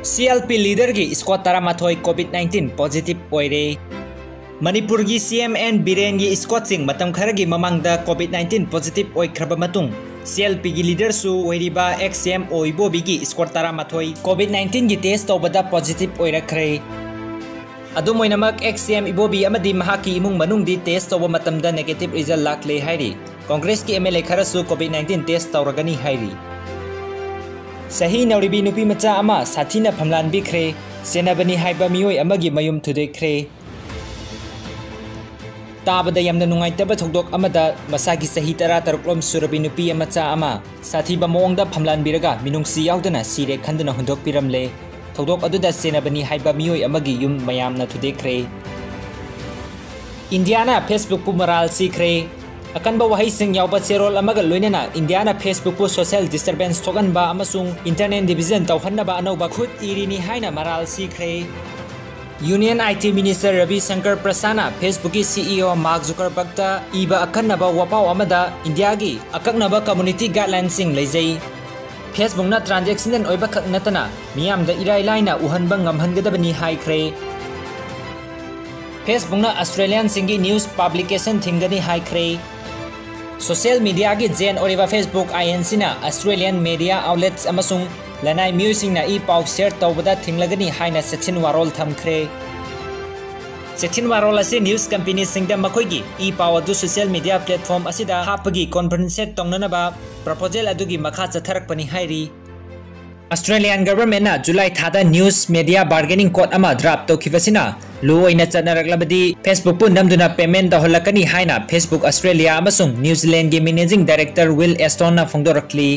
CLP leader की स्क्वाड तरामाथोई COVID-19 पॉजिटिव ओइरे। मणिपुर की CMN बिरेन की स्क्वाड सिंग मतम खरगी ममांगदा COVID-19 पॉजिटिव ओइख्रबा मतुंग CLP की लीडर सु ओइरिबा XCM ओइबोबी की स्क्वाड तरामाथोई COVID-19 की टेस्ट तौबदा पॉजिटिव ओइरखरे। अदुमोइनमक XCM इबोबी अमदी महाकी इमुंग मनुंगदी टेस्ट तौबा मतमदा नेगेटिव रिजल्ट लाखले हाइरी। कांग्रेस की MLA खरसु COVID-19 टेस्ट तौरगनी हाइरी। सही नौरिबी नुपी मचा अमा साथीना फमलानबिख्रे सेनाबनी हाइबा मियोय अमगी मयुम थुदेख्रे। ताबदा यमना नुंगाइतबा थोकदोक अमदा मसागी सही तरा तरुकलोम सुरबी नुपी मचा अमा साथीबा मोंगदा फमलानबिरगा मिनुंगसी यावदना सिरे खंदना हुंदोकपिरमले। थोकदोक अदुदा सेनाबनी हाइबा मियोय अमगी युम मयामना थुदेख्रे। इंडियाना फेसबुक पु मराल सिख्रे। अकनबा वही सिंह यावबा चेरोल अमगा लोइनेना इंडियाना फेसबुक पु सोशल डिस्टर्बेंस थोगनबा अमसुंग इंटरनेट डिवीजन तौहन्नबा अनौबा खुद इरिनी हाइना मराल सिख्रे। Union IT minister Ravi Shankar प्रसादना फेसबुक की CEO मार्क जुकरबर्गता इबा अकन्नबा वपाव अमदा इंडिया की अकक्नबा कम्युनिटी गाइडलाइंसिंग लेजै। फेसबुकना ट्रांजैक्शनल ओइबा खक नतना मियामदा इराय लाइना उहनबा ngamhanggadabani हाइख्रे। फेसबुकना ऑस्ट्रेलियन सिंगी न्यूज पब्लिकेशन थिंगनी हाइख्रे। सोशल मीडिया की जेन ओरिबा फेसबुक INC ना ऑस्ट्रेलियन मीडिया आउटलेट्स अमसुंग लनाई म्यूजिंग ई पाउ शेयर तौबदा थिंगलगनी हाइना सेक्शन वारोल थमख्रे। सेक्शन वारोल असे न्यूज कंपनी सिंगदा मखोइगी ई पाउ अदु सोशल मीडिया प्लेटफॉर्म असिदा हापगी कॉन्फरेंसेट तौननबा प्रपोजल अदुगी मखा चथरकपनी हाइरी। ऑस्ट्रेलियन गवर्नमेंट जुलाई थादा न्यूज मीडिया बार्गेनिंग कोड अमा ड्राफ्ट तौखिबसिना लोइना चनरकलबदी फेसबुक पु नमदुना पेमेंट तहलकनी हाइना फेसबुक ऑस्ट्रेलिया अमसुंग न्यूजीलैंड की मैनेजिंग डायरेक्टर विल एस्टोन ना फोंदोरकली।